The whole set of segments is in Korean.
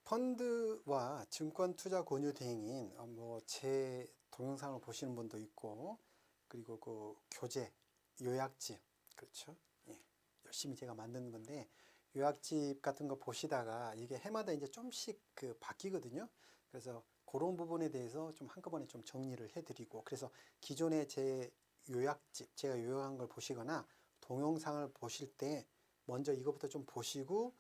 펀드와 증권 투자 권유 대행인 제 동영상을 보시는 분도 있고, 그리고 그 교재 요약집, 그렇죠? 예, 열심히 제가 만드는 건데, 요약집 같은 거 보시다가 이게 해마다 이제 좀씩 바뀌거든요. 그래서 그런 부분에 대해서 좀 한꺼번에 좀 정리를 해드리고, 그래서 기존에 제 요약집, 제가 요약한 걸 보시거나 동영상을 보실 때 먼저 이것부터 좀 보시고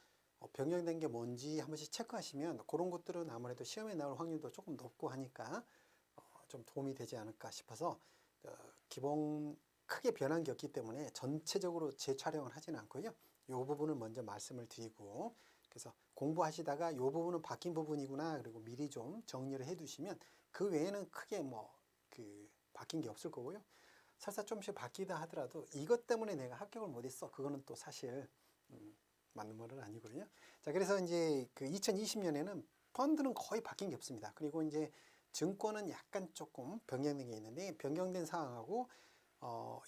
변경된 게 뭔지 한 번씩 체크하시면 그런 것들은 아무래도 시험에 나올 확률도 조금 높고 하니까 좀 도움이 되지 않을까 싶어서, 기본 크게 변한 게 없기 때문에 전체적으로 재촬영을 하지는 않고요. 이 부분을 먼저 말씀을 드리고, 그래서 공부하시다가 이 부분은 바뀐 부분이구나, 그리고 미리 좀 정리를 해 두시면 그 외에는 크게 바뀐 게 없을 거고요. 설사 좀씩 바뀌다 하더라도 이것 때문에 내가 합격을 못했어, 그거는 또 사실 맞는 말은 아니고요. 자, 그래서 이제 2020년에는 펀드는 거의 바뀐 게 없습니다. 그리고 이제 증권은 약간 조금 변경된 게 있는데, 변경된 사항하고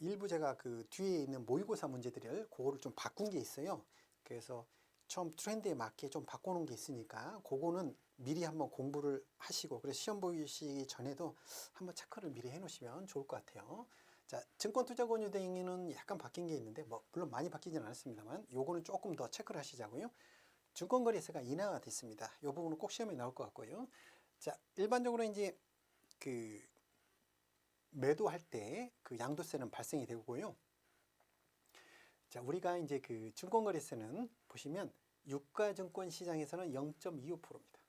일부 제가 그 뒤에 있는 모의고사 문제들을 그거를 좀 바꾼 게 있어요. 그래서 처음 트렌드에 맞게 좀 바꿔놓은 게 있으니까 그거는 미리 한번 공부를 하시고, 그래서 시험 보시기 전에도 한번 체크를 미리 해 놓으시면 좋을 것 같아요. 자, 증권투자권유대행위는 약간 바뀐 게 있는데, 물론 많이 바뀌지는 않았습니다만 요거는 조금 더 체크를 하시자고요. 증권거래세가 인하가 됐습니다. 이 부분은 꼭 시험에 나올 것 같고요. 자, 일반적으로 이제 그 매도할 때 그 양도세는 발생이 되고요. 자, 우리가 이제 그 증권거래세는 보시면 유가증권 시장에서는 0.25%입니다.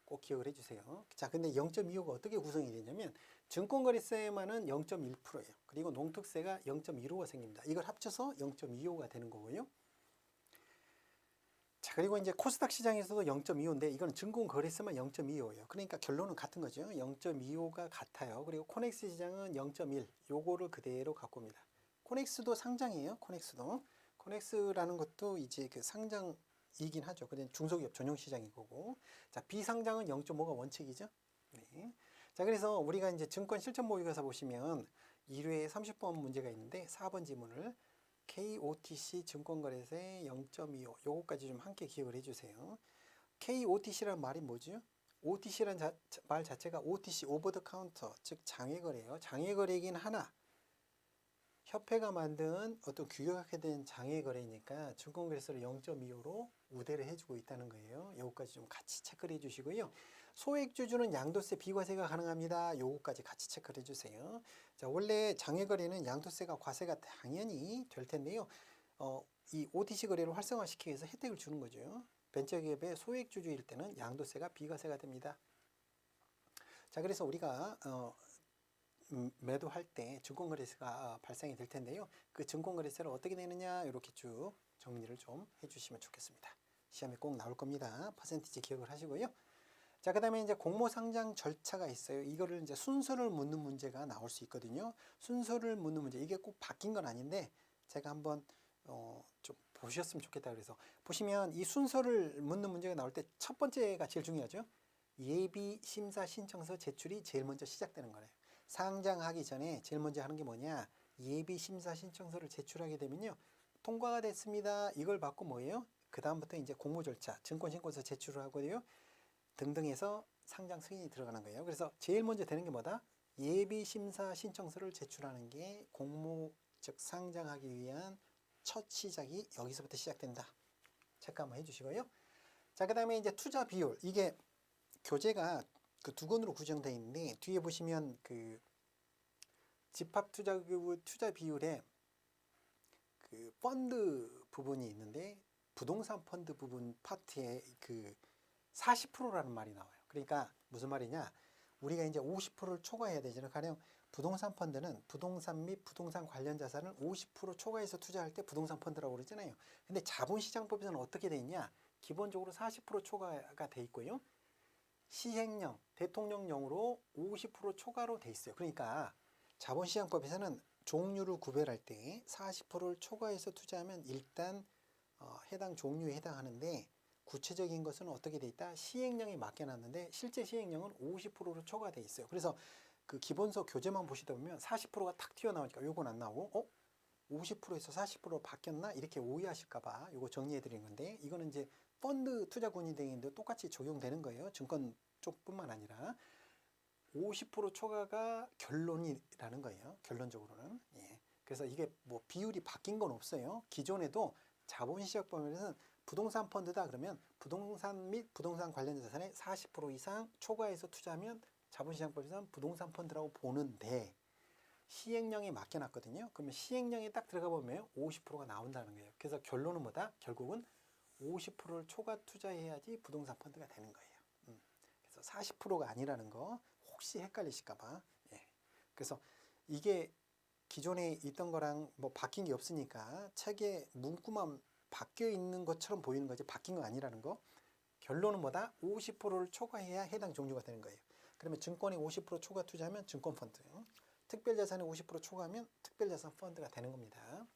꼭 기억을 해주세요. 자, 근데 0.25가 어떻게 구성이 되냐면 증권거래세만은 0.1%예요. 그리고 농특세가 0.15가 생깁니다. 이걸 합쳐서 0.25가 되는 거고요. 자, 그리고 이제 코스닥 시장에서도 0.25인데 이건 증권거래세만 0.25예요. 그러니까 결론은 같은 거죠. 0.25가 같아요. 그리고 코넥스 시장은 0.1, 요거를 그대로 갖고 옵니다. 코넥스도 상장이에요. 코넥스도. 코넥스라는 것도 이제 그 상장이긴 하죠. 근데 중소기업 전용 시장인 거고. 자, 비상장은 0.5가 원칙이죠. 네. 자, 그래서 우리가 이제 증권 실전 모의고사 보시면 1회에 30번 문제가 있는데 4번 지문을 KOTC 증권거래세 0.25 요거까지 좀 함께 기억을 해주세요. KOTC란 말이 뭐죠? OTC란 말 자체가 OTC 오버 더 카운터, 즉 장외거래예요. 장외거래이긴 하나 협회가 만든 어떤 규격화된 장외거래니까 증권거래세를 0.25로 우대를 해주고 있다는 거예요. 요거까지 좀 같이 체크를 해주시고요. 소액주주는 양도세 비과세가 가능합니다. 요거까지 같이 체크를 해주세요. 자, 원래 장외거래는 양도세가 과세가 당연히 될 텐데요. 이 OTC 거래를 활성화시키기 위해서 혜택을 주는 거죠. 벤처기업의 소액주주일 때는 양도세가 비과세가 됩니다. 자, 그래서 우리가 매도할 때 증권거래세가 발생이 될 텐데요. 그 증권거래세를 어떻게 내느냐 이렇게 쭉 정리를 좀 해주시면 좋겠습니다. 시험에 꼭 나올 겁니다. 퍼센티지 기억을 하시고요. 자, 그 다음에 이제 공모상장 절차가 있어요. 이거를 이제 순서를 묻는 문제가 나올 수 있거든요. 순서를 묻는 문제, 이게 꼭 바뀐 건 아닌데 제가 한번 좀 보셨으면 좋겠다 그래서 보시면 이 순서를 묻는 문제가 나올 때 첫 번째가 제일 중요하죠. 예비 심사 신청서 제출이 제일 먼저 시작되는 거예요. 상장하기 전에 제일 먼저 하는 게 뭐냐? 예비 심사 신청서를 제출하게 되면요, 통과가 됐습니다. 이걸 받고 뭐예요? 그 다음부터 이제 공모 절차, 증권신고서 제출을 하고요. 등등 해서 상장 승인이 들어가는 거예요. 그래서 제일 먼저 되는 게 뭐다? 예비 심사 신청서를 제출하는 게 공모, 즉 상장하기 위한 첫 시작이 여기서부터 시작된다. 체크 한번 해주시고요. 자, 그 다음에 이제 투자 비율. 이게 교재가 그 두 권으로 구성되어 있는데 뒤에 보시면 그 집합 투자 비율에 그 펀드 부분이 있는데 부동산 펀드 부분 파트에 그 40%라는 말이 나와요. 그러니까 무슨 말이냐? 우리가 이제 50%를 초과해야 되잖아요. 가령 부동산 펀드는 부동산 및 부동산 관련 자산을 50% 초과해서 투자할 때 부동산 펀드라고 그러잖아요. 근데 자본시장법에서는 어떻게 돼 있냐? 기본적으로 40% 초과가 돼 있고요. 시행령, 대통령령으로 50% 초과로 돼 있어요. 그러니까 자본시장법에서는 종류를 구별할 때 40%를 초과해서 투자하면 일단 해당 종류에 해당하는데, 구체적인 것은 어떻게 돼 있다? 시행령에 맡겨놨는데 실제 시행령은 50%로 초과돼 있어요. 그래서 그 기본서 교재만 보시다 보면 40%가 탁 튀어나오니까 요건 안 나오고 50%에서 40%로 바뀌었나 이렇게 오해하실까봐 이거 정리해 드린 건데, 이거는 이제 펀드 투자 권유 대행인데 똑같이 적용되는 거예요. 증권 쪽뿐만 아니라 50% 초과가 결론이라는 거예요. 결론적으로는. 예. 그래서 이게 뭐 비율이 바뀐 건 없어요. 기존에도 자본시장법에서는 부동산 펀드다 그러면 부동산 및 부동산 관련 자산의 40% 이상 초과해서 투자하면 자본시장법에서는 부동산 펀드라고 보는데, 시행령에 맡겨놨거든요. 그러면 시행령에 딱 들어가 보면 50%가 나온다는 거예요. 그래서 결론은 뭐다? 결국은 50%를 초과 투자해야지 부동산 펀드가 되는 거예요. 그래서 40%가 아니라는 거 혹시 헷갈리실까봐. 예. 그래서 이게 기존에 있던 거랑 뭐 바뀐 게 없으니까 책에 문구만 바뀌어 있는 것처럼 보이는 거지 바뀐 거 아니라는 거. 결론은 뭐다? 50%를 초과해야 해당 종류가 되는 거예요. 그러면 증권에 50% 초과 투자하면 증권펀드, 특별자산에 50% 초과하면 특별자산 펀드가 되는 겁니다.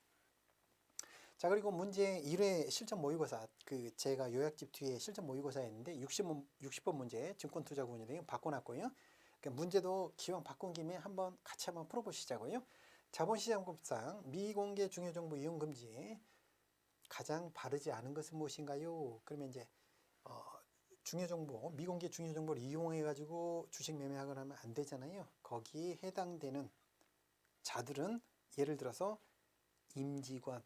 자, 그리고 문제 1회 실전 모의고사, 그 제가 요약집 뒤에 실전 모의고사 했는데 60번 문제 증권투자 권유 대행 바꿔놨고요. 그러니까 문제도 기왕 바꾼 김에 같이 한번 풀어보시자고요. 자본시장법상 미공개 중요정보 이용 금지, 가장 바르지 않은 것은 무엇인가요? 그러면 이제 중요정보, 미공개 중요정보를 이용해가지고 주식 매매하거나 하면 안 되잖아요. 거기에 해당되는 자들은 예를 들어서 임직원,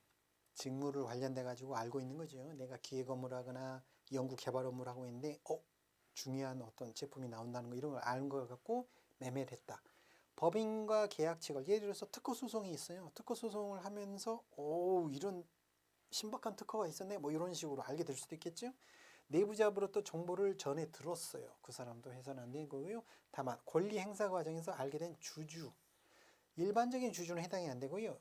직무를 관련돼 가지고 알고 있는 거죠. 내가 기획 업무를 하거나 연구 개발 업무를 하고 있는데 중요한 어떤 제품이 나온다는 거, 이런 걸 아는 걸 갖고 매매를 했다. 법인과 계약 체결, 예를 들어서 특허 소송이 있어요. 특허 소송을 하면서 이런 신박한 특허가 있었네, 뭐 이런 식으로 알게 될 수도 있겠죠. 내부자로부터 정보를 전해 들었어요. 그 사람도 해서는 안 되는 거고요. 다만 권리 행사 과정에서 알게 된 주주, 일반적인 주주는 해당이 안 되고요.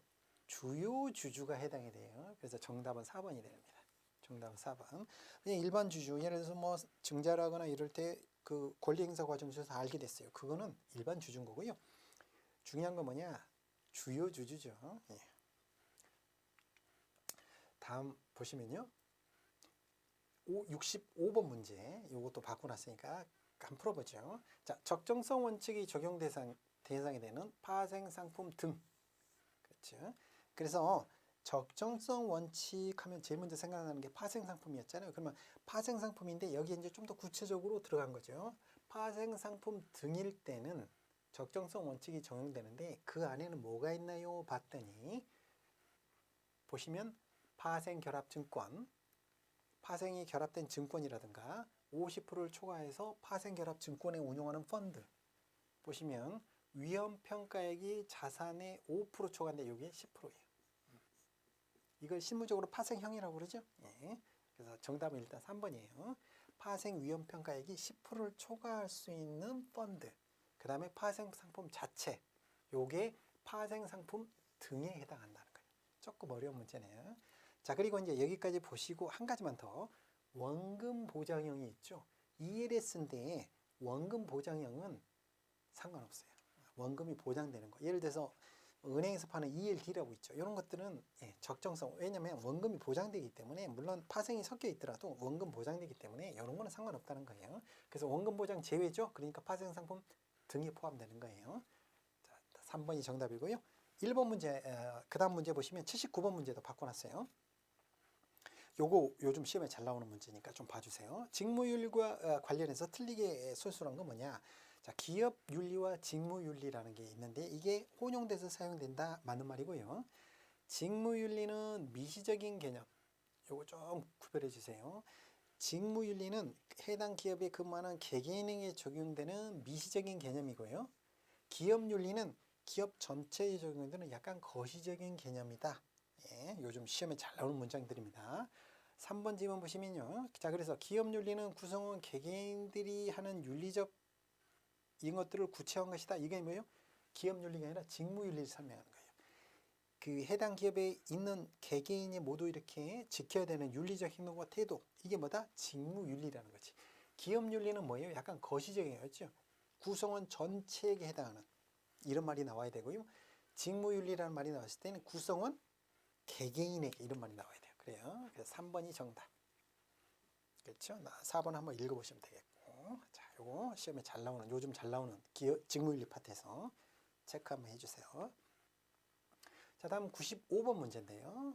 주요 주주가 해당이 돼요. 그래서 정답은 4번이 됩니다. 정답은 4번. 그냥 일반 주주, 예를 들어서 뭐 증자를 하거나 이럴 때 그 권리 행사 과정에서 알게 됐어요. 그거는 일반 주주인 거고요. 중요한 건 뭐냐? 주요 주주죠. 예. 다음 보시면요. 65번 문제, 이것도 바꿔놨으니까 한번 풀어보죠. 자, 적정성 원칙이 적용 대상이 되는 파생 상품 등. 그렇죠. 그래서 적정성 원칙 하면 제일 먼저 생각나는 게 파생 상품이었잖아요. 그러면 파생 상품인데 여기 이제 좀 더 구체적으로 들어간 거죠. 파생 상품 등일 때는 적정성 원칙이 적용되는데 그 안에는 뭐가 있나요? 봤더니 보시면 파생 결합 증권, 파생이 결합된 증권이라든가 50%를 초과해서 파생 결합 증권에 운용하는 펀드, 보시면 위험 평가액이 자산의 5% 초과인데 이게 10%예요. 이걸 실무적으로 파생형이라고 그러죠. 예. 그래서 정답은 일단 3번이에요. 파생 위험 평가액이 10%를 초과할 수 있는 펀드. 그 다음에 파생 상품 자체. 요게 파생 상품 등에 해당한다는 거예요. 조금 어려운 문제네요. 자, 그리고 이제 여기까지 보시고 한 가지만 더. 원금 보장형이 있죠. ELS인데 원금 보장형은 상관없어요. 원금이 보장되는 거. 예를 들어서 은행에서 파는 ELD라고 있죠. 이런 것들은 적정성, 왜냐하면 원금이 보장되기 때문에, 물론 파생이 섞여 있더라도 원금 보장되기 때문에 이런 거는 상관없다는 거예요. 그래서 원금 보장 제외죠. 그러니까 파생 상품 등이 포함되는 거예요. 자, 3번이 정답이고요. 1번 문제, 그 다음 문제 보시면 79번 문제도 바꿔놨어요. 요거 요즘 시험에 잘 나오는 문제니까 좀 봐주세요. 직무윤리과 관련해서 틀리게 소술한 건 뭐냐? 자, 기업윤리와 직무윤리라는 게 있는데 이게 혼용돼서 사용된다, 맞는 말이고요. 직무윤리는 미시적인 개념, 요거 좀 구별해 주세요. 직무윤리는 해당 기업에 근무하는 개개인에게 적용되는 미시적인 개념이고요. 기업윤리는 기업 전체에 적용되는 약간 거시적인 개념이다. 예, 요즘 시험에 잘 나오는 문장들입니다. 3번 지문 보시면요. 자, 그래서 기업윤리는 구성원 개개인들이 하는 윤리적 이것들을 구체화한 것이다. 이게 뭐예요? 기업윤리가 아니라 직무윤리를 설명하는 거예요. 그 해당 기업에 있는 개개인이 모두 이렇게 지켜야 되는 윤리적 행동과 태도, 이게 뭐다? 직무윤리라는 거지. 기업윤리는 뭐예요? 약간 거시적인 거죠. 구성원 전체에게 해당하는, 이런 말이 나와야 되고요. 직무윤리라는 말이 나왔을 때는 구성원 개개인에게, 이런 말이 나와야 돼요. 그래요. 그래서 3번이 정답. 그렇죠? 4번 한번 읽어보시면 되겠고. 자, 요거 시험에 잘 나오는, 요즘 잘 나오는 직무윤리 파트에서 체크 한번 해주세요. 자, 다음 95번 문제인데요.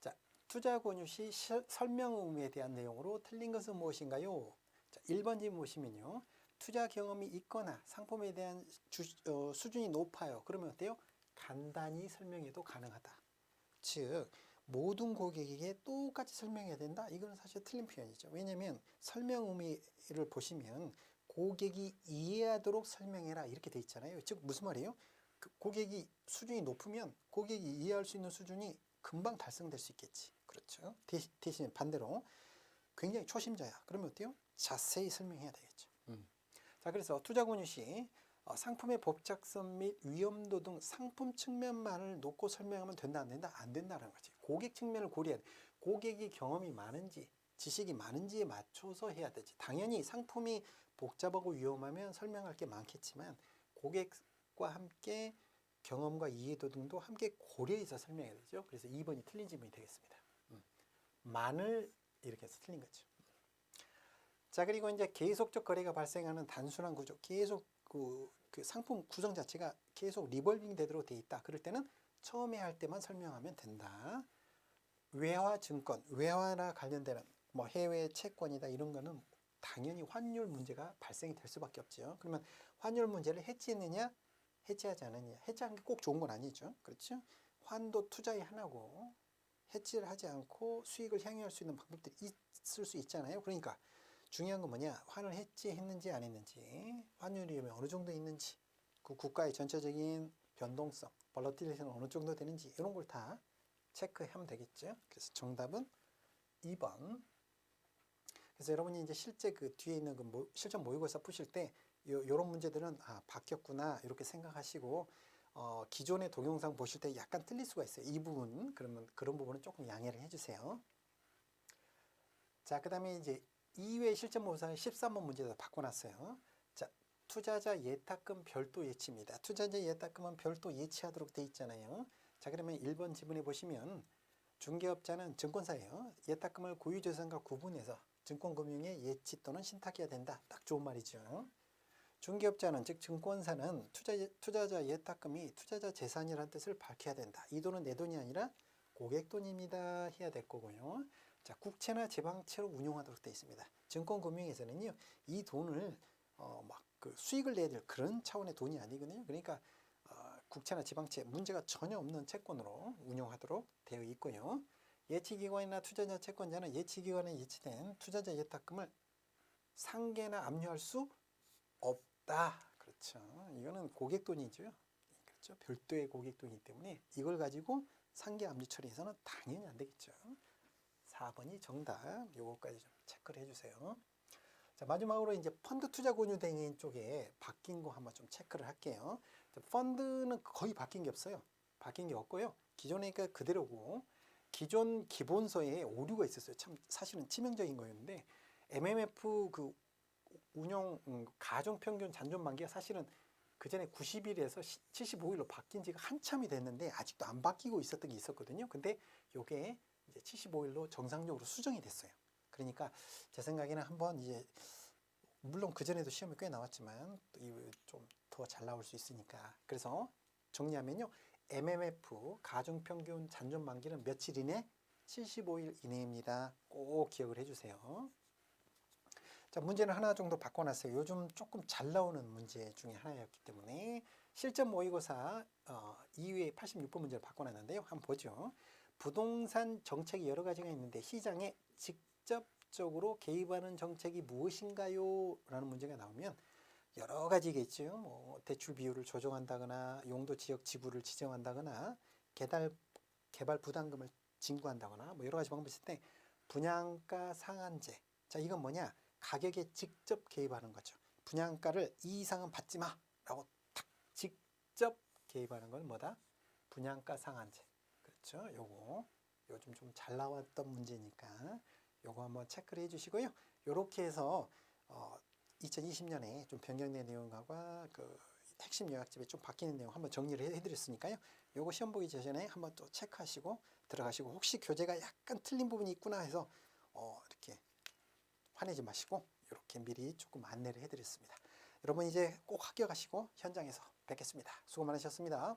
자, 투자 권유 시 설명 의무에 대한 내용으로 틀린 것은 무엇인가요? 자, 1번 질문 보시면요. 투자 경험이 있거나 상품에 대한 수준이 높아요. 그러면 어때요? 간단히 설명해도 가능하다. 즉 모든 고객에게 똑같이 설명해야 된다. 이거는 사실 틀린 표현이죠. 왜냐하면 설명 의미를 보시면 고객이 이해하도록 설명해라 이렇게 돼 있잖아요. 즉 무슨 말이에요? 그 고객이 수준이 높으면 고객이 이해할 수 있는 수준이 금방 달성될 수 있겠지. 그렇죠. 대신 반대로 굉장히 초심자야. 그러면 어때요? 자세히 설명해야 되겠죠. 자, 그래서 투자 권유 시 상품의 법적성 및 위험도 등 상품 측면만을 놓고 설명하면 된다, 안 된다? 안 된다는 거지. 고객 측면을 고려해야 돼. 고객이 경험이 많은지, 지식이 많은지에 맞춰서 해야 되지. 당연히 상품이 복잡하고 위험하면 설명할 게 많겠지만 고객과 함께 경험과 이해도 등도 함께 고려해서 설명해야 되죠. 그래서 2번이 틀린 질문이 되겠습니다. 만을 이렇게 해서 틀린 거죠. 자, 그리고 이제 계속적 거래가 발생하는 단순한 구조, 계속 그 상품 구성 자체가 계속 리볼빙 되도록 돼 있다. 그럴 때는 처음에 할 때만 설명하면 된다. 외화 증권, 외화나 관련되는 뭐 해외 채권이다 이런 거는 당연히 환율 문제가 발생이 될 수밖에 없죠. 그러면 환율 문제를 해치했느냐, 해치하지 않았느냐. 해치하는 게 꼭 좋은 건 아니죠. 그렇죠? 환도 투자의 하나고 해치를 하지 않고 수익을 향유할 수 있는 방법들이 있을 수 있잖아요. 그러니까 중요한 건 뭐냐? 환을 해지했는지 안 했는지, 환율 위험이 어느 정도 있는지, 그 국가의 전체적인 변동성, 볼러틸리티는 어느 정도 되는지 이런 걸 다 체크하면 되겠죠. 그래서 정답은 2번. 그래서 여러분이 이제 실제 그 뒤에 있는 그 실전 모의고사 푸실 때 요런 문제들은 바뀌었구나 이렇게 생각하시고 기존의 동영상 보실 때 약간 틀릴 수가 있어요. 이 부분 그러면 그런 부분은 조금 양해를 해주세요. 자, 그다음에 이제 2회 실전 모의고사 13번 문제도 바꿔놨어요. 자, 투자자 예탁금 별도 예치입니다. 투자자 예탁금은 별도 예치하도록 돼 있잖아요. 자, 그러면 1번 지문에 보시면 중개업자는 증권사예요. 예탁금을 고유재산과 구분해서 증권금융에 예치 또는 신탁해야 된다. 딱 좋은 말이죠. 중개업자는 즉 증권사는 투자자 예탁금이 투자자 재산이라는 뜻을 밝혀야 된다. 이 돈은 내 돈이 아니라 고객 돈입니다. 해야 될 거고요. 자, 국채나 지방채로 운용하도록 되어 있습니다. 증권금융에서는요, 이 돈을 막 그 수익을 내야 될 그런 차원의 돈이 아니거든요. 그러니까 국채나 지방채 문제가 전혀 없는 채권으로 운용하도록 되어 있고요. 예치기관이나 투자자 채권자는 예치기관에 예치된 투자자 예탁금을 상계나 압류할 수 없다. 그렇죠. 이거는 고객 돈이죠. 그렇죠. 별도의 고객 돈이기 때문에 이걸 가지고 상계 압류 처리해서는 당연히 안 되겠죠. 4번이 정답. 요거까지 좀 체크를 해주세요. 자, 마지막으로 이제 펀드 투자 권유 대행인 쪽에 바뀐 거 한번 좀 체크를 할게요. 펀드는 거의 바뀐 게 없어요. 바뀐 게 없고요. 기존에니까 그대로고 기존 기본서에 오류가 있었어요. 참 사실은 치명적인 거였는데 MMF 그 운용 가중 평균 잔존 만기가 사실은 그 전에 90일에서 75일로 바뀐 지가 한참이 됐는데 아직도 안 바뀌고 있었던 게 있었거든요. 근데 요게 이제 75일로 정상적으로 수정이 됐어요. 그러니까 제 생각에는 한번 이제 물론 그 전에도 시험이 꽤 나왔지만 좀 더 잘 나올 수 있으니까. 그래서 정리하면요. MMF 가중평균 잔존 만기는 며칠 이내? 75일 이내입니다. 꼭 기억을 해주세요. 자, 문제는 하나 정도 바꿔놨어요. 요즘 조금 잘 나오는 문제 중에 하나였기 때문에 실전 모의고사 2회 86번 문제를 바꿔놨는데요. 한번 보죠. 부동산 정책이 여러 가지가 있는데 시장에 직접적으로 개입하는 정책이 무엇인가요? 라는 문제가 나오면 여러 가지겠죠. 뭐 대출 비율을 조정한다거나 용도 지역 지구를 지정한다거나 개발 부담금을 징구한다거나 뭐 여러 가지 방법이 있을 때 분양가 상한제. 자, 이건 뭐냐? 가격에 직접 개입하는 거죠. 분양가를 이 이상은 받지 마 라고 탁 직접 개입하는 건 뭐다? 분양가 상한제. 그렇죠. 요거 요즘 좀 잘 나왔던 문제니까 요거 한번 체크를 해주시고요. 요렇게 해서 2020년에 좀 변경된 내용과 그 핵심 요약집에 좀 바뀌는 내용 한번 정리를 해드렸으니까요. 요거 시험 보기 전에 한번 또 체크하시고 들어가시고 혹시 교재가 약간 틀린 부분이 있구나 해서 이렇게 화내지 마시고 이렇게 미리 조금 안내를 해드렸습니다. 여러분 이제 꼭 합격하시고 현장에서 뵙겠습니다. 수고 많으셨습니다.